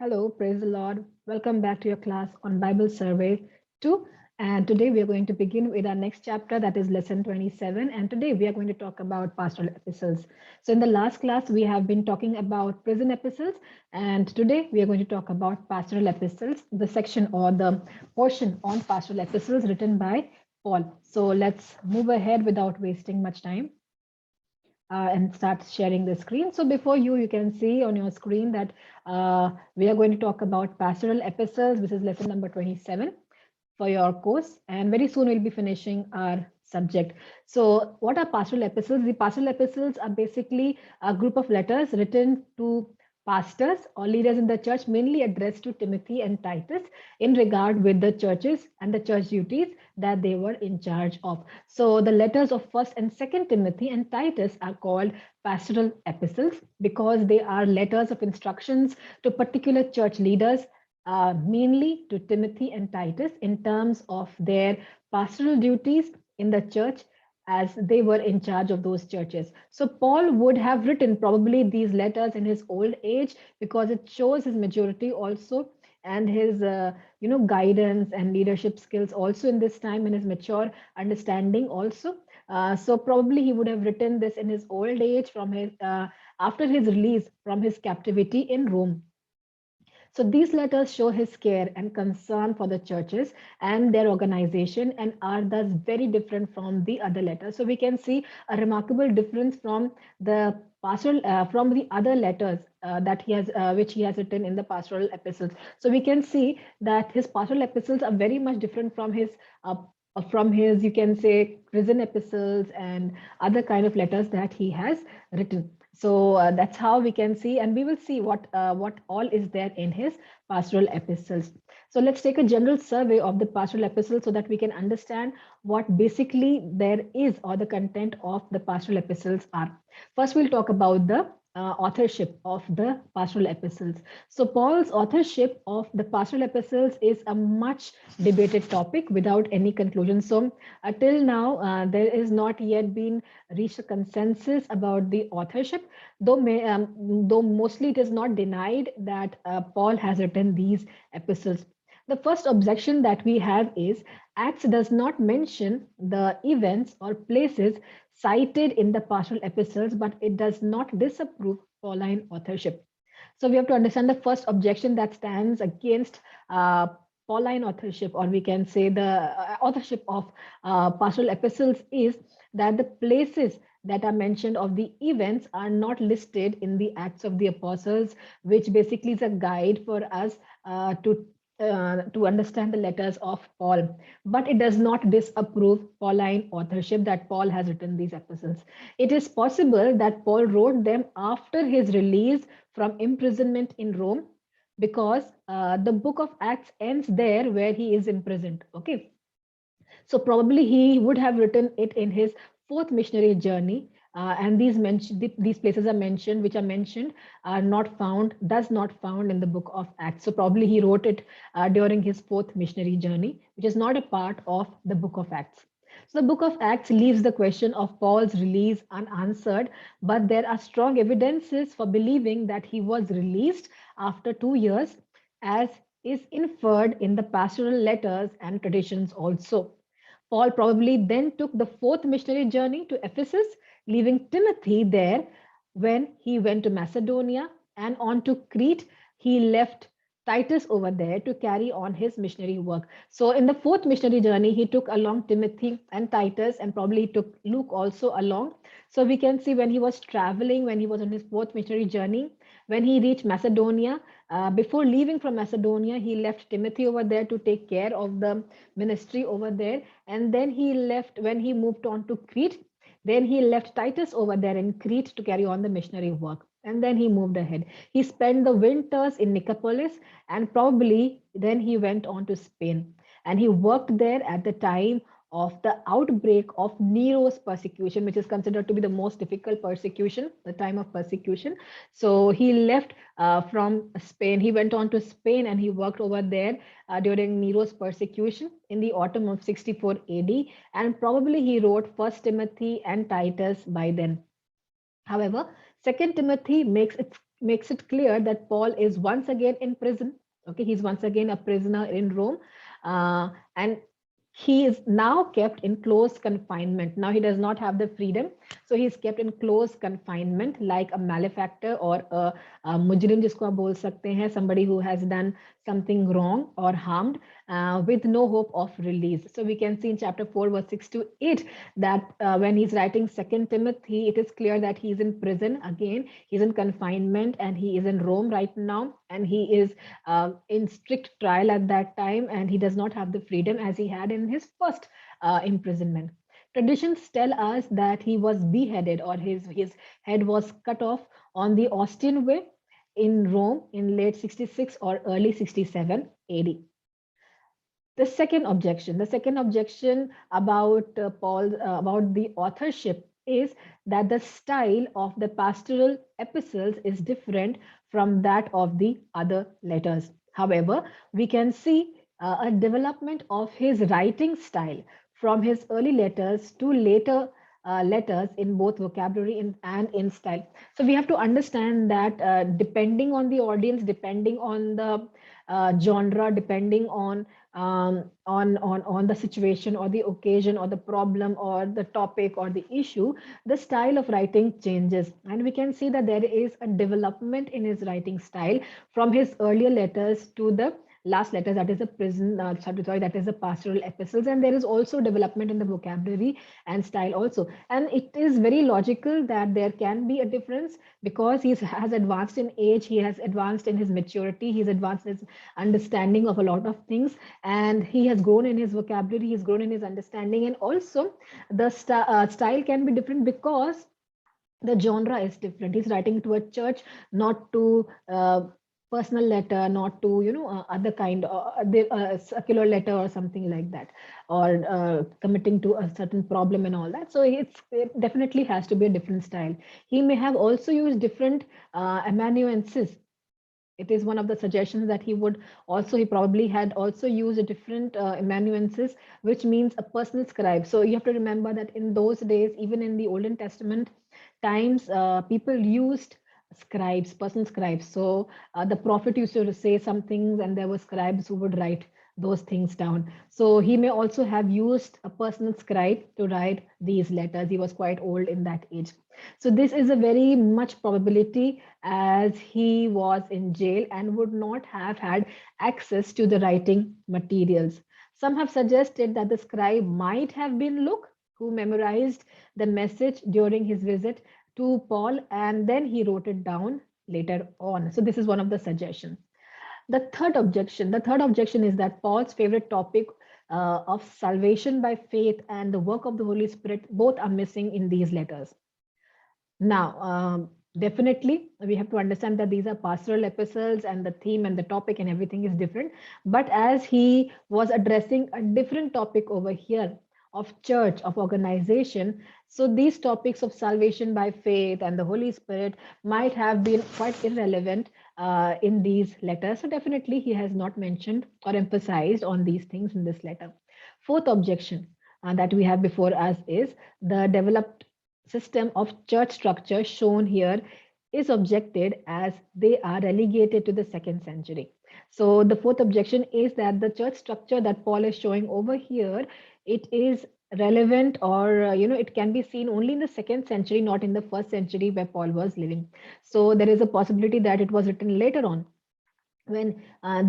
Hello, praise the Lord. Welcome back to your class on Bible Survey 2. And today we are going to begin with our next chapter, that is lesson 27. And today we are going to talk about pastoral epistles. So, in the last class, we have been talking about prison epistles. And today we are going to talk about pastoral epistles, the section or the portion on pastoral epistles written by Paul. So, let's move ahead without wasting much time and start sharing the screen. So before you can see on your screen that we are going to talk about pastoral epistles. This is lesson number 27 for your course. And very soon we'll be finishing our subject. So what are pastoral epistles? The pastoral epistles are basically a group of letters written to pastors or leaders in the church, mainly addressed to Timothy and Titus in regard with the churches and the church duties that they were in charge of. So the letters of 1st and 2nd Timothy and Titus are called pastoral epistles because they are letters of instructions to particular church leaders, mainly to Timothy and Titus in terms of their pastoral duties in the church as they were in charge of those churches. So Paul would have written probably these letters in his old age because it shows his maturity also and his guidance and leadership skills also in this time and his mature understanding also. So probably he would have written this in his old age from his after his release from his captivity in Rome. So these letters show his care and concern for the churches and their organization and are thus very different from the other letters. So we can see a remarkable difference from the pastoral from the other letters that he has which he has written in the pastoral epistles. So we can see that his pastoral epistles are very much different from his, you can say, prison epistles and other kind of letters that he has written. So that's how we can see, and we will see what all is there in his pastoral epistles. So let's take a general survey of the pastoral epistles so that we can understand what basically there is or the content of the pastoral epistles are. First, we'll talk about the authorship of the pastoral epistles. So Paul's authorship of the pastoral epistles is a much debated topic without any conclusion. So till now, there is not yet been reached a consensus about the authorship, though mostly it is not denied that Paul has written these epistles. The first objection that we have is Acts does not mention the events or places cited in the pastoral epistles, but it does not disapprove Pauline authorship. So we have to understand the first objection that stands against Pauline authorship, or we can say the authorship of pastoral epistles, is that the places that are mentioned of the events are not listed in the Acts of the Apostles, which basically is a guide for us to understand the letters of Paul. But it does not disapprove Pauline authorship that Paul has written these epistles. It is possible that Paul wrote them after his release from imprisonment in Rome because the book of Acts ends there where he is imprisoned. Okay. So probably he would have written it in his fourth missionary journey. And these places are mentioned, which are mentioned, are not found, thus not found in the book of Acts. So probably he wrote it during his fourth missionary journey, which is not a part of the book of Acts. So the book of Acts leaves the question of Paul's release unanswered, but there are strong evidences for believing that he was released after 2 years, as is inferred in the pastoral letters and traditions also. Paul probably then took the fourth missionary journey to Ephesus, leaving Timothy there when he went to Macedonia and on to Crete. He left Titus over there to carry on his missionary work. So, in the fourth missionary journey, he took along Timothy and Titus, and probably took Luke also along. So, we can see when he was traveling, when he was on his fourth missionary journey, when he reached Macedonia, before leaving from Macedonia, he left Timothy over there to take care of the ministry over there. And then he left when he moved on to Crete. Then he left Titus over there in Crete to carry on the missionary work. And then he moved ahead. He spent the winters in Nicopolis and probably then he went on to Spain. And he worked there at the time of the outbreak of Nero's persecution, which is considered to be the most difficult persecution, the time of persecution. So he left from Spain. He went on to Spain and he worked over there during Nero's persecution in the autumn of 64 AD. And probably he wrote First Timothy and Titus by then. However, Second Timothy makes it makes it clear that Paul is once again in prison. Okay, he's once again a prisoner in Rome, and he is now kept in close confinement. Now he does not have the freedom, so he is kept in close confinement like a malefactor or a mujrim, जिसको आप बोल सकते हैं, somebody who has done something wrong or harmed, with no hope of release. So we can see in chapter 4, verse 6 to 8 that when he's writing Second Timothy, it is clear that he's in prison again. He's in confinement and he is in Rome right now, and he is in strict trial at that time, and he does not have the freedom as he had in his first imprisonment. Traditions tell us that he was beheaded, or his head was cut off on the Austin Way in Rome in late 66 or early 67 AD. The second objection about Paul, about the authorship, is that the style of the pastoral epistles is different from that of the other letters. However, we can see a development of his writing style from his early letters to later letters in both vocabulary and in style. So we have to understand that depending on the audience, depending on the genre, depending on the situation or the occasion or the problem or the topic or the issue, the style of writing changes, and we can see that there is a development in his writing style from his earlier letters to the last letters, that is a prison sorry, that is the pastoral epistles, and there is also development in the vocabulary and style also. And it is very logical that there can be a difference because he has advanced in age, he has advanced in his maturity, he's advanced in his understanding of a lot of things, and he has grown in his vocabulary, he's grown in his understanding, and also the style can be different because the genre is different. He's writing to a church, not to personal letter, not to other kind secular letter or something like that, or committing to a certain problem and all that. So it definitely has to be a different style. He may have also used different amanuensis. It is one of the suggestions that he probably had also used a different amanuensis, which means a personal scribe. So you have to remember that in those days, even in the Olden Testament times, people used scribes, personal scribes. So the prophet used to say some things, and there were scribes who would write those things down. So he may also have used a personal scribe to write these letters. He was quite old in that age. So this is a very much probability, as he was in jail and would not have had access to the writing materials. Some have suggested that the scribe might have been Luke, who memorized the message during his visit to Paul, and then he wrote it down later on. So this is one of the suggestions. The third objection is that Paul's favorite topic of salvation by faith and the work of the Holy Spirit both are missing in these letters. Now, definitely, we have to understand that these are pastoral epistles, and the theme and the topic and everything is different. But as he was addressing a different topic over here of church, of organization, so these topics of salvation by faith and the Holy Spirit might have been quite irrelevant in these letters. So definitely, he has not mentioned or emphasized on these things in this letter. Fourth objection that we have before us is the developed system of church structure shown here is objected as they are relegated to the second century. So the fourth objection is that the church structure that Paul is showing over here, it is relevant, or it can be seen only in the second century, not in the first century where Paul was living. So there is a possibility that it was written later on when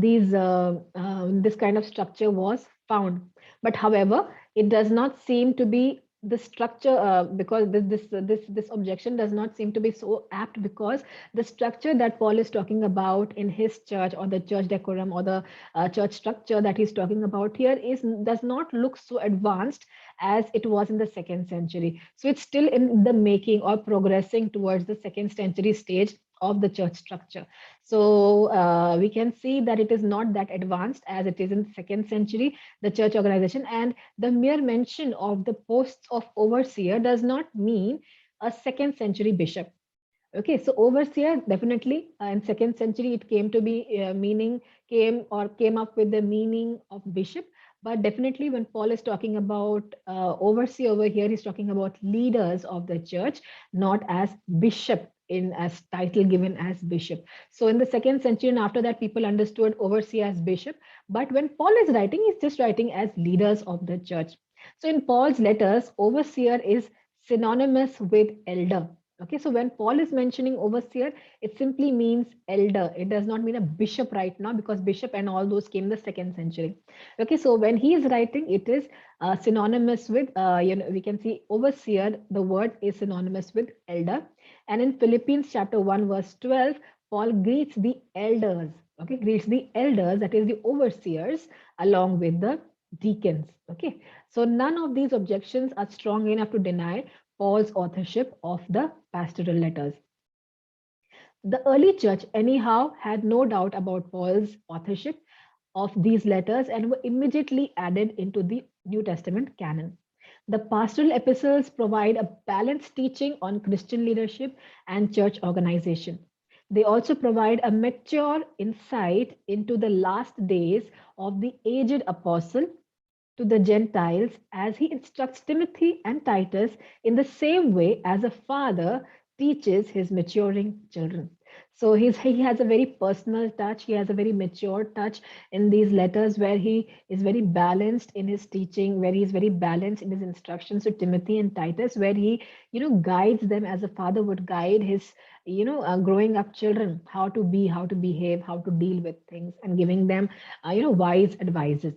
this kind of structure was found. But however, it does not seem to be the structure, because this objection does not seem to be so apt, because the structure that Paul is talking about in his church, or the church decorum, or the church structure that he's talking about here, does not look so advanced as it was in the second century. So it's still in the making or progressing towards the second century stage of the church structure. So we can see that it is not that advanced as it is in the second century, the church organization. And the mere mention of the posts of overseer does not mean a second century bishop. Okay, so overseer, definitely in second century it came to be came up with the meaning of bishop. But definitely when Paul is talking about overseer over here, he's talking about leaders of the church, not as bishop in as title given as bishop. So in the second century and after that, people understood overseer as bishop. But when Paul is writing, he's just writing as leaders of the church. So in Paul's letters, overseer is synonymous with elder. Okay, so when Paul is mentioning overseer, it simply means elder. It does not mean a bishop right now, because bishop and all those came the second century. Okay, so when he is writing, it is synonymous with, we can see overseer, the word is synonymous with elder. And in Philippians chapter 1, verse 12, Paul greets the elders, okay, greets the elders, that is the overseers, along with the deacons. Okay, so none of these objections are strong enough to deny Paul's authorship of the pastoral letters. The early church, anyhow, had no doubt about Paul's authorship of these letters and were immediately added into the New Testament canon. The pastoral epistles provide a balanced teaching on Christian leadership and church organization. They also provide a mature insight into the last days of the aged apostle to the Gentiles as he instructs Timothy and Titus in the same way as a father teaches his maturing children. So he has a very personal touch, he has a very mature touch in these letters, where he is very balanced in his teaching, where he is very balanced in his instructions to Timothy and Titus, where he, guides them as a father would guide his, growing up children, how to be, how to behave, how to deal with things, and giving them, wise advices.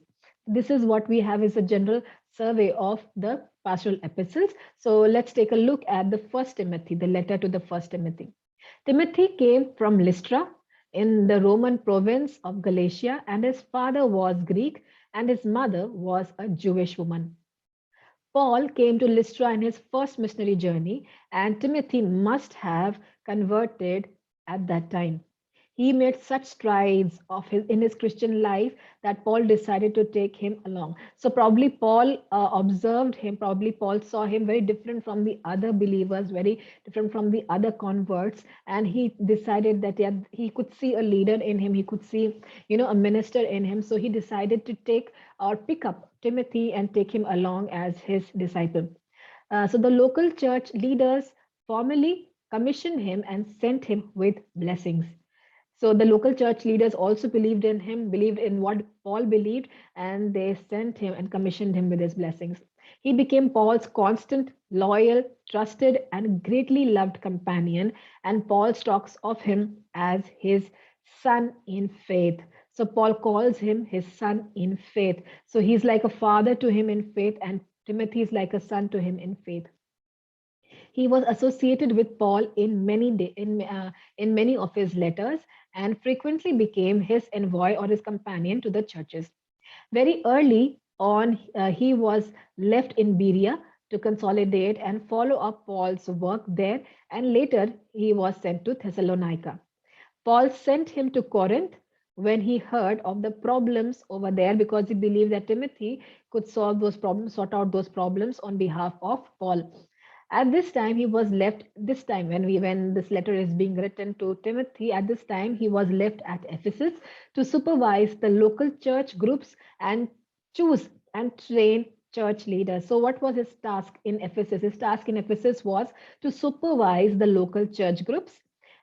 This is what we have is a general survey of the pastoral epistles. So let's take a look at the first Timothy, the letter to the first Timothy. Timothy came from Lystra in the Roman province of Galatia, and his father was Greek and his mother was a Jewish woman. Paul came to Lystra in his first missionary journey, and Timothy must have converted at that time. He made such strides in his Christian life that Paul decided to take him along. So probably Paul observed him, probably Paul saw him very different from the other believers, very different from the other converts, and he decided that yeah, he could see a leader in him, he could see, a minister in him. So he decided to take or pick up Timothy and take him along as his disciple. So the local church leaders formally commissioned him and sent him with blessings. So the local church leaders also believed in him, believed in what Paul believed, and they sent him and commissioned him with his blessings. He became Paul's constant, loyal, trusted, and greatly loved companion, and Paul talks of him as his son in faith. So Paul calls him his son in faith. So he's like a father to him in faith, and Timothy is like a son to him in faith. He was associated with Paul in many of his letters and frequently became his envoy or his companion to the churches. Very early on, he was left in Berea to consolidate and follow up Paul's work there, and later he was sent to Thessalonica. Paul sent him to Corinth when he heard of the problems over there, because he believed that Timothy could solve those problems, sort out those problems on behalf of Paul. At this time, he was left. This time, when this letter is being written to Timothy, at this time he was left at Ephesus to supervise the local church groups and choose and train church leaders. So, what was his task in Ephesus? His task in Ephesus was to supervise the local church groups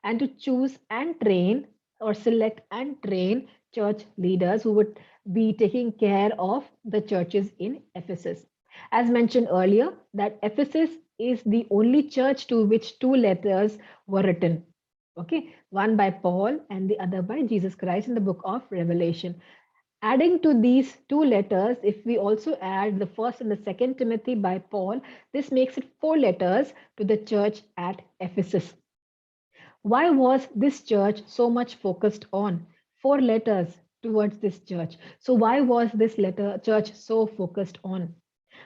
and to choose and train or select and train church leaders who would be taking care of the churches in Ephesus. As mentioned earlier, that Ephesus is the only church to which two letters were written. Okay, one by Paul and the other by Jesus Christ in the book of Revelation. Adding to these two letters, if we also add the first and the second Timothy by Paul, this makes it four letters to the church at Ephesus. Why was this church so much focused on? Four letters towards this church. So why was this letter church so focused on?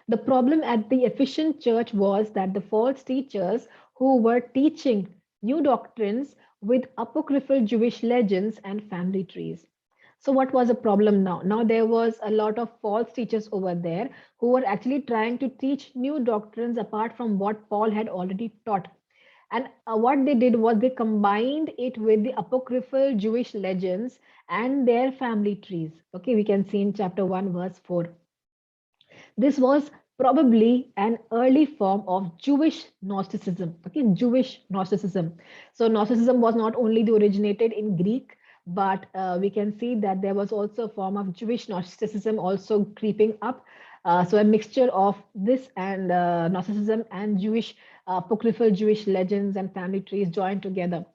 The problem at the Ephesian church was that the false teachers who were teaching new doctrines with apocryphal Jewish legends and family trees. So, what was the problem now? Now, there was a lot of false teachers over there who were actually trying to teach new doctrines apart from what Paul had already taught. And what they did was they combined it with the apocryphal Jewish legends and their family trees. Okay, we can see in chapter 1, verse 4. This was probably an early form of Jewish Gnosticism. Okay, Jewish Gnosticism. So Gnosticism was not only the originated in Greek, but we can see that there was also a form of Jewish Gnosticism also creeping up. So a mixture of this and Gnosticism and Jewish apocryphal Jewish legends and family trees joined together.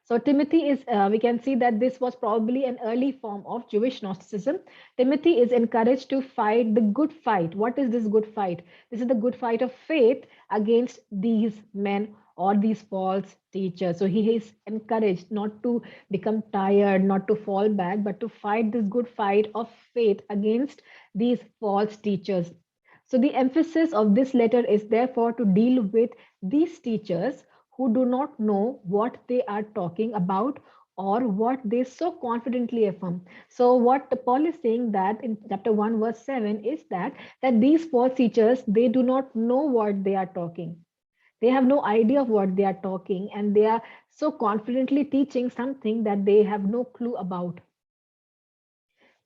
So Timothy is, we can see that this was probably an early form of Jewish Gnosticism. Timothy is encouraged to fight the good fight. What is this good fight? This is the good fight of faith against these men or these false teachers. So he is encouraged not to become tired, not to fall back, but to fight this good fight of faith against these false teachers. So the emphasis of this letter is therefore to deal with these teachers who do not know what they are talking about or what they so confidently affirm. So what Paul is saying that in chapter 1 verse 7 is that these false teachers, they do not know what they are talking. They have no idea of what they are talking, and they are so confidently teaching something that they have no clue about.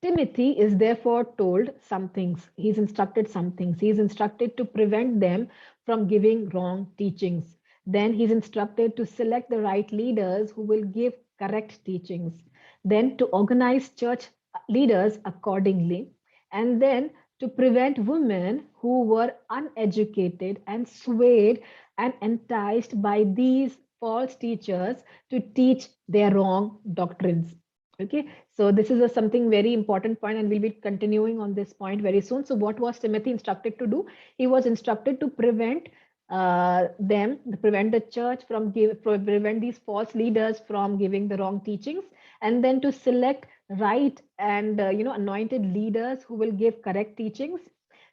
Timothy is therefore told some things. He's instructed some things. He's instructed to prevent them from giving wrong teachings. Then he's instructed to select the right leaders who will give correct teachings. Then to organize church leaders accordingly. And then to prevent women who were uneducated and swayed and enticed by these false teachers to teach their wrong doctrines. Okay, so this is something very important point, and we'll be continuing on this point very soon. So, what was Timothy instructed to do? He was instructed to prevent prevent the church from prevent these false leaders from giving the wrong teachings, and then to select right and anointed leaders who will give correct teachings,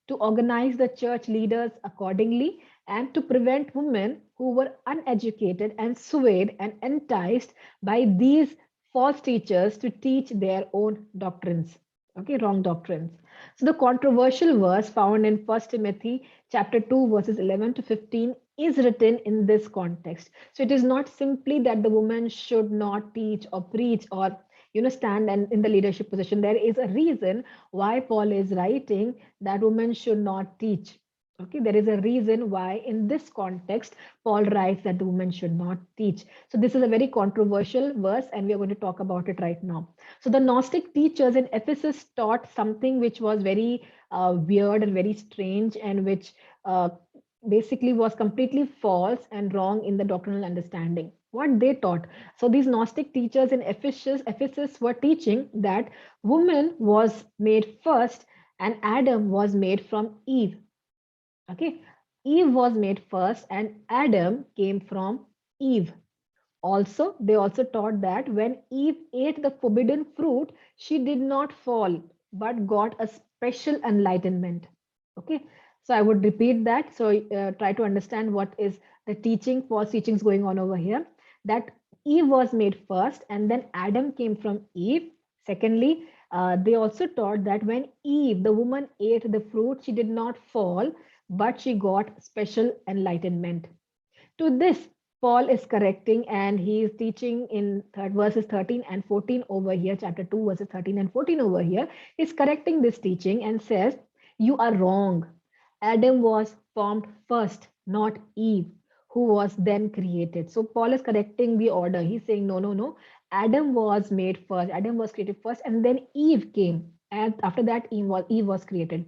to organize the church leaders accordingly, and to prevent women who were uneducated and swayed and enticed by these false teachers to teach their own doctrines. Okay, wrong doctrines. So the controversial verse found in First Timothy chapter 2 verses 11 to 15 is written in this context. So it is not simply that the woman should not teach or preach or stand and in the leadership position. There is a reason why Paul is writing that women should not teach. Okay, there is a reason why in this context Paul writes that the woman should not teach. So this is a very controversial verse, and we are going to talk about it right now. So the Gnostic teachers in Ephesus taught something which was very weird and very strange, and which basically was completely false and wrong in the doctrinal understanding. What they taught. So these Gnostic teachers in Ephesus were teaching that woman was made first and Adam was made from Eve. Okay, Eve was made first and Adam came from Eve. Also, they also taught that when Eve ate the forbidden fruit, she did not fall, but got a special enlightenment. Okay, so I would repeat that. So try to understand what is the teaching, false teachings going on over here. That Eve was made first, and then Adam came from Eve. Secondly, they also taught that when Eve, the woman, ate the fruit, she did not fall, but she got special enlightenment. To this, Paul is correcting, and he is teaching in verses 13 and 14 over here, chapter 2, verses 13 and 14 over here. He's correcting this teaching and says, you are wrong. Adam was formed first, not Eve, who was then created. So Paul is correcting the order. He's saying, no, no, no. Adam was made first. Adam was created first, and then Eve came. And after that, Eve was created.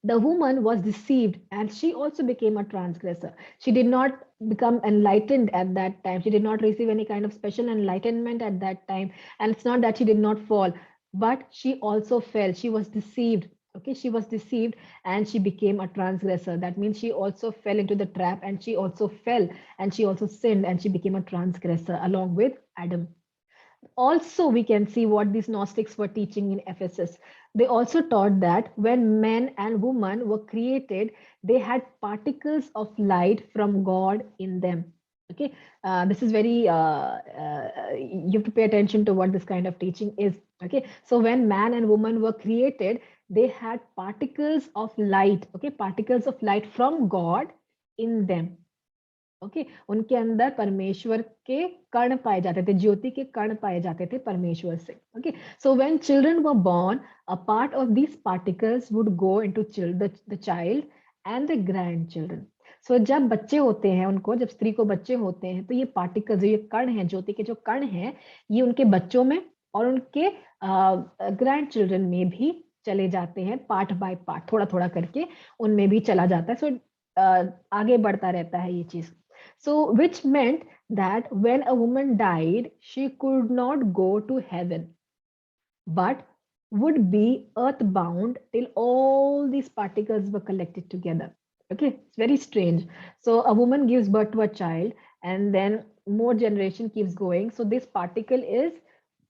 The woman was deceived and she also became a transgressor. She did not become enlightened at that time. She did not receive any kind of special enlightenment at that time. And it's not that she did not fall, but she also fell. She was deceived. Okay, she was deceived and she became a transgressor. That means she also fell into the trap, and she also fell and she also sinned and she became a transgressor along with Adam. Also, we can see what these Gnostics were teaching in Ephesus. They also taught that when men and women were created, they had particles of light from God in them. Okay, this is very, you have to pay attention to what this kind of teaching is. Okay, so when man and woman were created, they had particles of light, okay, particles of light from God in them. Okay उनके अंदर परमेश्वर के कर्ण पाए जाते थे, ज्योति के कर्ण पाए जाते थे परमेश्वर से. Okay, so when children were born, a part of these particles would go into the child, and the grandchildren. So जब बच्चे होते हैं उनको, जब स्त्री को बच्चे होते हैं, तो ये पार्टिकल्स, ये कण हैं, ज्योति के जो कण हैं, ये उनके बच्चों में और उनके ग्रैंड चिल्ड्रन में भी चले जाते हैं, पार्ट बाय पार्ट, थोड़ा थोड़ा करके उनमें भी चला जाता है. सो आगे बढ़ता रहता है ये चीज. So which meant that when a woman died, she could not go to heaven, but would be earthbound till all these particles were collected together. Okay, it's very strange. So a woman gives birth to a child, and then more generation keeps going. So this particle is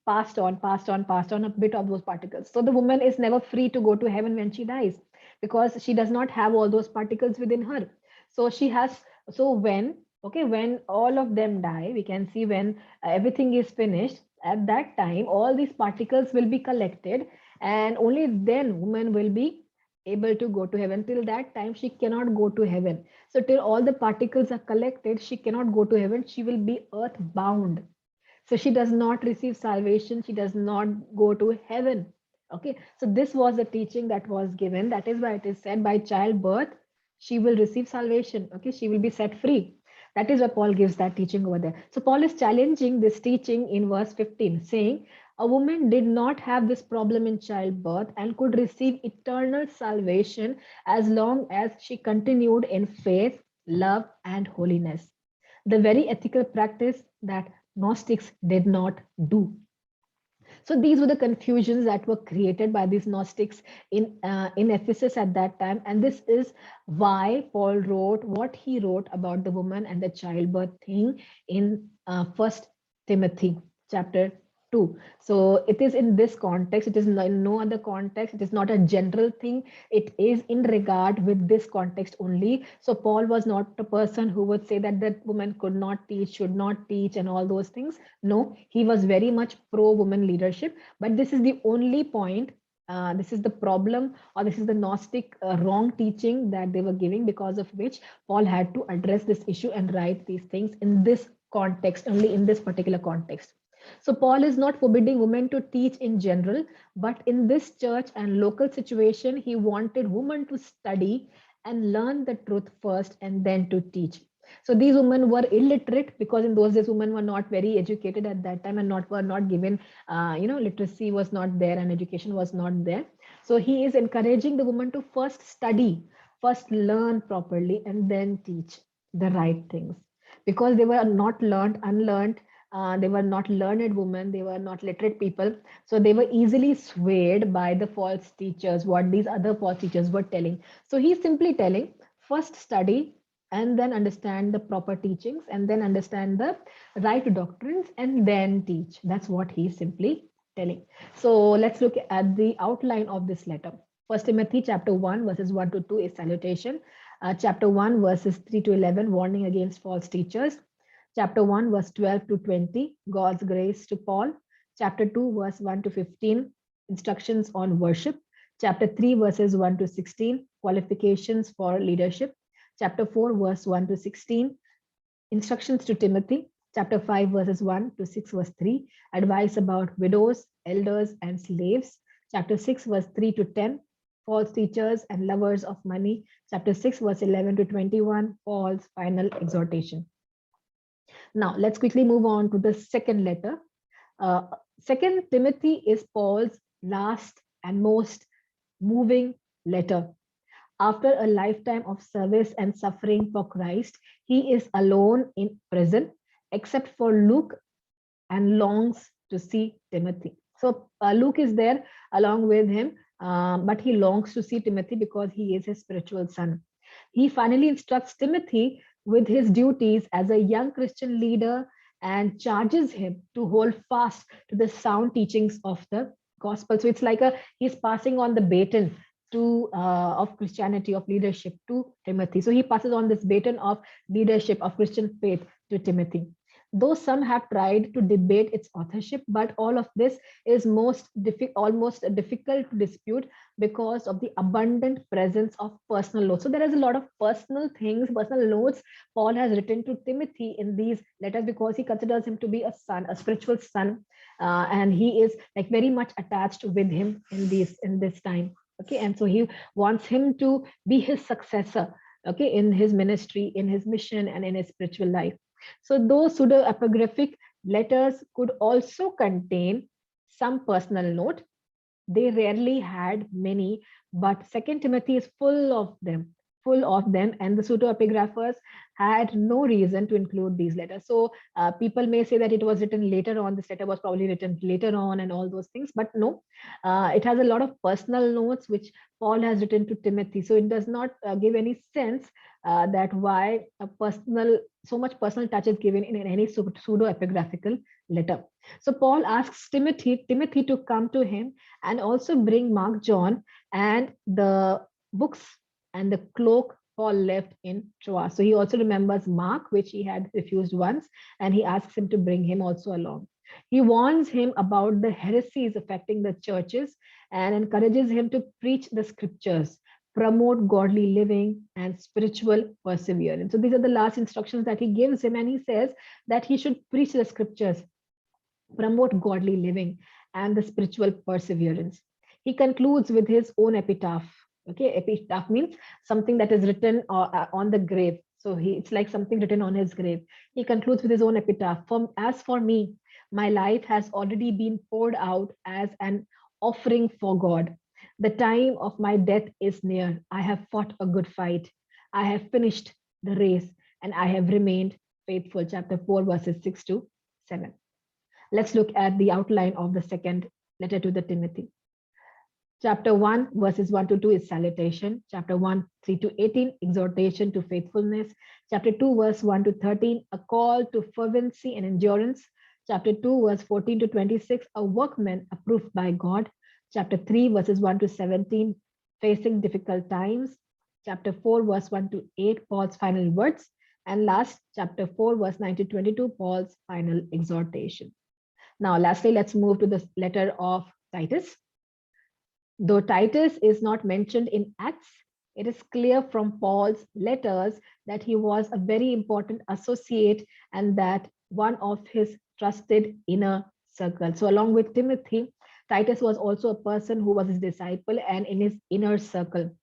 passed on, passed on, passed on, a bit of those particles. So the woman is never free to go to heaven when she dies, because she does not have all those particles within her. So she has, so when, okay, when all of them die, we can see when everything is finished, at that time all these particles will be collected, and only then woman will be able to go to heaven. Till that time she cannot go to heaven. So till all the particles are collected, she cannot go to heaven, she will be earth bound. So she does not receive salvation, she does not go to heaven. Okay, so this was the teaching that was given. That is why it is said, by childbirth she will receive salvation. Okay, she will be set free. That is why Paul gives that teaching over there. So Paul is challenging this teaching in verse 15, saying a woman did not have this problem in childbirth and could receive eternal salvation as long as she continued in faith, love, and holiness, the very ethical practice that Gnostics did not do. So these were the confusions that were created by these Gnostics in Ephesus at that time, and this is why Paul wrote what he wrote about the woman and the childbirth thing in First Timothy chapter 2. So it is in this context, it is in no other context, it is not a general thing, it is in regard with this context only. So Paul was not a person who would say that that woman could not teach, should not teach, and all those things. No, he was very much pro woman leadership, but this is the only point. This is the problem, or this is the Gnostic wrong teaching that they were giving, because of which Paul had to address this issue and write these things in this context, only in this particular context. So Paul is not forbidding women to teach in general, but in this church and local situation, he wanted women to study and learn the truth first and then to teach. So these women were illiterate, because in those days women were not very educated at that time, and were not given, literacy was not there and education was not there. So he is encouraging the woman to first study, first learn properly, and then teach the right things, because they were not learned, unlearned. They were not learned women, they were not literate people. So they were easily swayed by the false teachers, what these other false teachers were telling. So he's simply telling, first study and then understand the proper teachings, and then understand the right doctrines, and then teach. That's what he's simply telling. So let's look at the outline of this letter. First Timothy chapter 1 verses 1 to 2 is salutation. Chapter 1 verses 3 to 11, warning against false teachers. Chapter 1 verse 12 to 20, God's grace to Paul. Chapter 2 verse 1 to 15, instructions on worship. Chapter 3 verses 1 to 16, qualifications for leadership. Chapter 4 verse 1 to 16, instructions to Timothy. Chapter 5 verses 1 to 6 verse 3, advice about widows, elders, and slaves. Chapter 6 verse 3 to 10, false teachers and lovers of money. Chapter 6 verse 11 to 21, Paul's final exhortation. Now let's quickly move on to the second letter. Second Timothy is Paul's last and most moving letter. After a lifetime of service and suffering for Christ, he is alone in prison, except for Luke, and longs to see Timothy. So Luke is there along with him, but he longs to see Timothy because he is his spiritual son. He finally instructs Timothy with his duties as a young Christian leader, and charges him to hold fast to the sound teachings of the gospel. So it's like he's passing on the baton to of Christianity, of leadership, to Timothy. So he passes on this baton of leadership, of Christian faith, to Timothy. Though some have tried to debate its authorship, but all of this is almost difficult to dispute because of the abundant presence of personal notes. So there is a lot of personal things, personal notes Paul has written to Timothy in these letters, because he considers him to be a son, a spiritual son, and he is like very much attached with him in this time. Okay, and so he wants him to be his successor, okay, in his ministry, in his mission, and in his spiritual life. So those pseudo epigraphic letters could also contain some personal note. They rarely had many, but Second Timothy is full of them, and the pseudo-epigraphers had no reason to include these letters. So people may say that it was written later on. This letter was probably written later on, and all those things. But no, it has a lot of personal notes which Paul has written to Timothy. So it does not give any sense that why a personal so much personal touch is given in any pseudo-epigraphical letter. So Paul asks Timothy to come to him and also bring Mark John and the books and the cloak Paul left in Troas. So he also remembers Mark, which he had refused once, and he asks him to bring him also along. He warns him about the heresies affecting the churches and encourages him to preach the scriptures, promote godly living, and spiritual perseverance. So these are the last instructions that he gives him, and he says that he should preach the scriptures, promote godly living, and the spiritual perseverance. He concludes with his own epitaph. Okay, epitaph means something that is written on the grave. So it's like something written on his grave. He concludes with his own epitaph. As for me, my life has already been poured out as an offering for God. The time of my death is near. I have fought a good fight. I have finished the race, and I have remained faithful. Chapter 4, verses 6 to 7. Let's look at the outline of the second letter to the Timothy. Chapter 1, verses 1 to 2 is salutation. Chapter 1, 3 to 18, exhortation to faithfulness. Chapter 2, verse 1 to 13, a call to fervency and endurance. Chapter 2, verse 14 to 26, a workman approved by God. Chapter 3, verses 1 to 17, facing difficult times. Chapter 4, verse 1 to 8, Paul's final words. And last, chapter 4, verse 9 to 22, Paul's final exhortation. Now, lastly, let's move to the letter of Titus. Though Titus is not mentioned in Acts, it is clear from Paul's letters that he was a very important associate and that one of his trusted inner circle. So, along with Timothy, Titus was also a person who was his disciple and in his inner circle.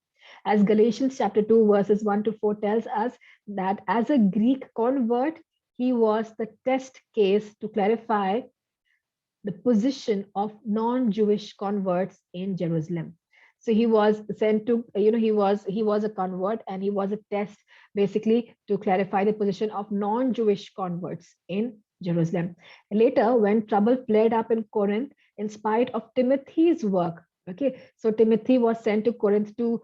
As Galatians chapter 2, verses 1 to 4 tells us that as a Greek convert, he was the test case to clarify the position of non-Jewish converts in Jerusalem. So he was sent to, he was a convert, and he was a test basically to clarify the position of non-Jewish converts in Jerusalem. Later, when trouble flared up in Corinth, in spite of Timothy's work, okay, so Timothy was sent to Corinth to,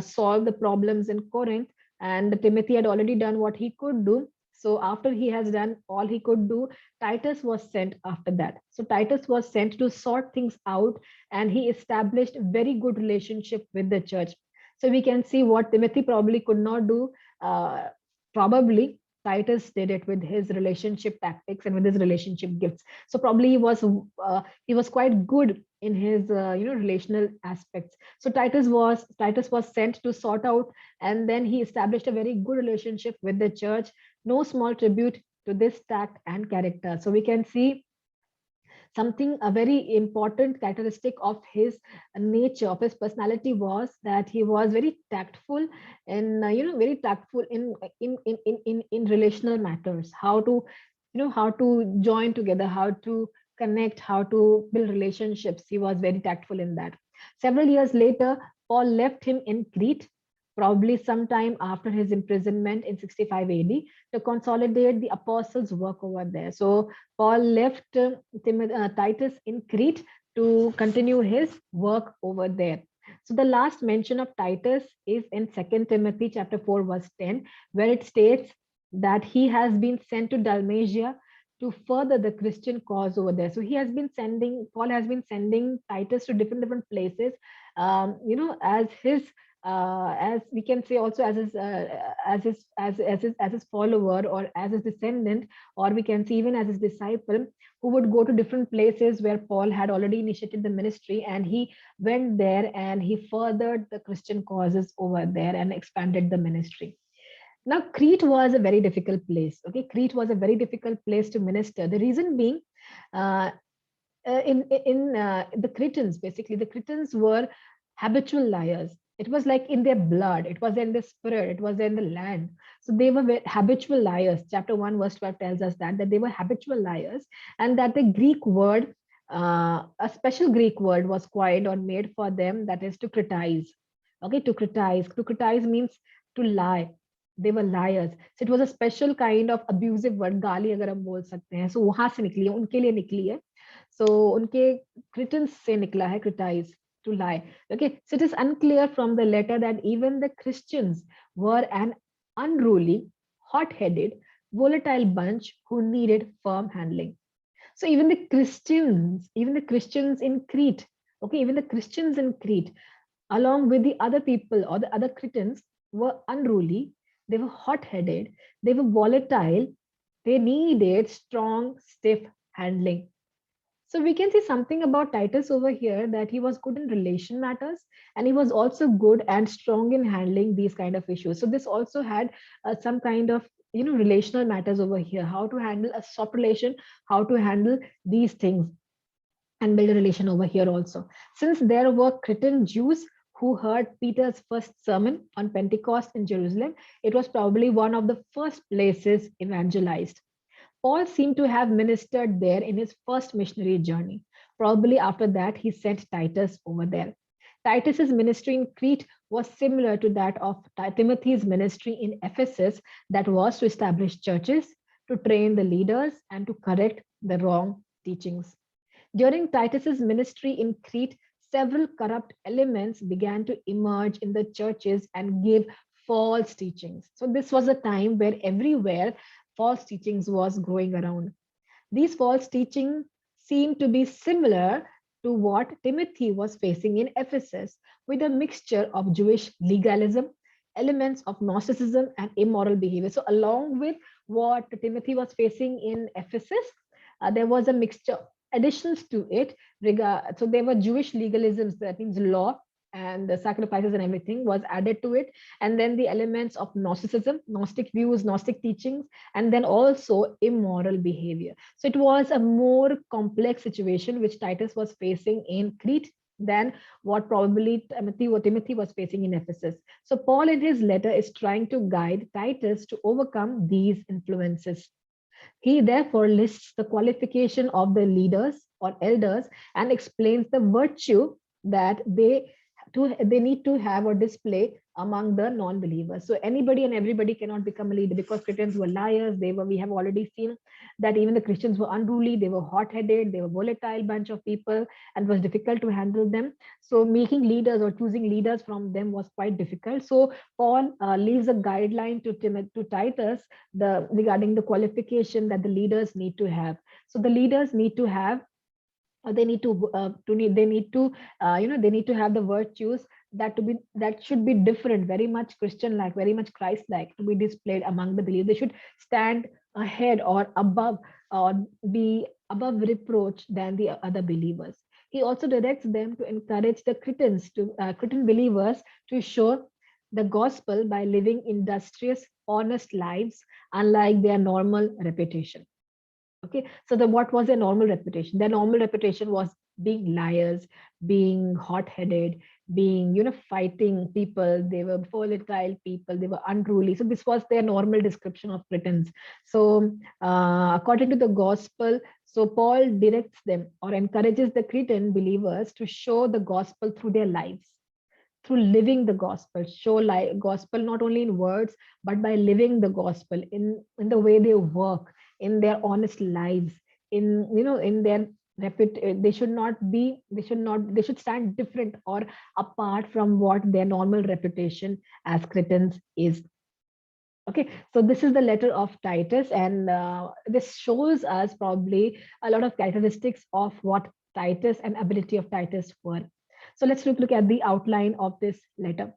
solve the problems in Corinth, and Timothy had already done what he could do. So after he has done all he could do, Titus was sent after that. So Titus was sent to sort things out, and he established a very good relationship with the church. So we can see what Timothy probably could not do. Probably Titus did it with his relationship tactics and with his relationship gifts. So probably he was quite good in his relational aspects. So Titus was sent to sort out, and then he established a very good relationship with the church. No small tribute to this tact and character. So we can see something, a very important characteristic of his nature, of his personality, was that he was very tactful and very tactful in relational matters. How to how to join together, how to connect, how to build relationships. He was very tactful in that. Several years later, Paul left him in Crete, probably sometime after his imprisonment in 65 AD, to consolidate the apostles' work over there. So Paul left Titus in Crete to continue his work over there. So the last mention of Titus is in 2 Timothy chapter 4, verse 10, where it states that he has been sent to Dalmatia to further the Christian cause over there. So Paul has been sending Titus to different places, as his as we can say also as his follower, or as his descendant, or we can see even as his disciple, who would go to different places where Paul had already initiated the ministry, and he went there and he furthered the Christian causes over there and expanded the ministry. Now, Crete was a very difficult place. Okay, Crete was a very difficult place to minister. The reason being, in the Cretans, basically, the Cretans were habitual liars. It was like in their blood, it was in the spirit, it was in the land. So they were habitual liars. Chapter 1, verse 12 tells us that they were habitual liars, and that the Greek word, a special Greek word was coined or made for them, that is to criticize. Okay, to criticize. To criticize means to lie. They were liars. So it was a special kind of abusive word, गाली अगर हम बोल सकते हैं. So वहां से निकली है, उनके लिए निकली है. So उनके criticize से निकला है, criticize, to lie. Okay, so it is unclear from the letter that even the Christians were an unruly, hot-headed, volatile bunch who needed firm handling. So even the Christians in Crete, okay, even the Christians in Crete, along with the other people or the other Cretans, were unruly, they were hot-headed, they were volatile, they needed strong, stiff handling. So we can see something about Titus over here, that he was good in relation matters, and he was also good and strong in handling these kind of issues. So this also had some kind of relational matters over here, how to handle a soft relation, how to handle these things and build a relation over here also. Since there were Cretan Jews who heard Peter's first sermon on Pentecost in Jerusalem, it was probably one of the first places evangelized. Paul seemed to have ministered there in his first missionary journey. Probably after that, he sent Titus over there. Titus's ministry in Crete was similar to that of Timothy's ministry in Ephesus, that was to establish churches, to train the leaders, and to correct the wrong teachings. During Titus's ministry in Crete, several corrupt elements began to emerge in the churches and give false teachings. So this was a time where everywhere false teachings was growing around. These false teachings seem to be similar to what Timothy was facing in Ephesus, with a mixture of Jewish legalism, elements of Gnosticism, and immoral behavior. So, along with what Timothy was facing in Ephesus, there was a mixture, additions to it. So, there were Jewish legalisms, that means law, and the sacrifices and everything was added to it, and then the elements of Gnosticism, Gnostic views, Gnostic teachings, and then also immoral behavior. So it was a more complex situation which Titus was facing in Crete than what probably Timothy was facing in Ephesus. So Paul in his letter is trying to guide Titus to overcome these influences. He therefore lists the qualification of the leaders or elders and explains the virtue that they need to have or display among the non-believers. So anybody and everybody cannot become a leader, because Christians were liars. We have already seen that even the Christians were unruly, they were hot-headed, they were volatile bunch of people, and it was difficult to handle them. So making leaders or choosing leaders from them was quite difficult. So Paul leaves a guideline to Titus regarding the qualification that the leaders need to have. So the leaders need to have they need to they need to have the virtues that should be different, very much Christian like, very much Christ like, to be displayed among the believers. They should stand ahead or above, or be above reproach than the other believers. He also directs them to encourage the Cretan believers to show the gospel by living industrious, honest lives, unlike their normal reputation. Okay, so what was their normal reputation? Their normal reputation was being liars, being hot-headed, being fighting people. They were volatile people, they were unruly. So this was their normal description of Cretans. So according to the gospel, so Paul directs them or encourages the Cretan believers to show the gospel through their lives, through living the gospel. Show gospel not only in words, but by living the gospel in the way they work, in their honest lives, in their they should not be, they should stand different or apart from what their normal reputation as Cretans is. Okay, so this is the letter of Titus, and this shows us probably a lot of characteristics of what Titus and ability of Titus were. So let's look at the outline of this letter.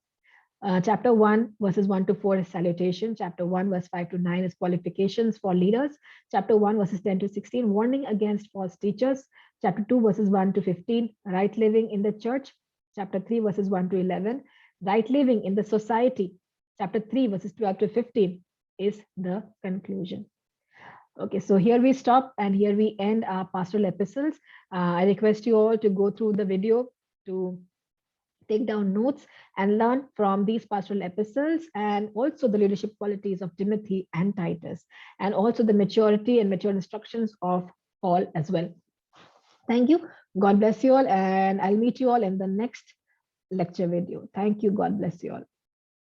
Chapter 1, verses 1 to 4 is salutation. Chapter 1, verse 5 to 9 is qualifications for leaders. Chapter 1, verses 10 to 16, warning against false teachers. Chapter 2, verses 1 to 15, right living in the church. Chapter 3, verses 1 to 11, right living in the society. Chapter 3, verses 12 to 15 is the conclusion. Okay, so here we stop and here we end our pastoral epistles. I request you all to go through the video to take down notes and learn from these pastoral epistles, and also the leadership qualities of Timothy and Titus, and also the maturity and mature instructions of Paul as well. Thank you. God bless you all, and I'll meet you all in the next lecture video. Thank you. God bless you all.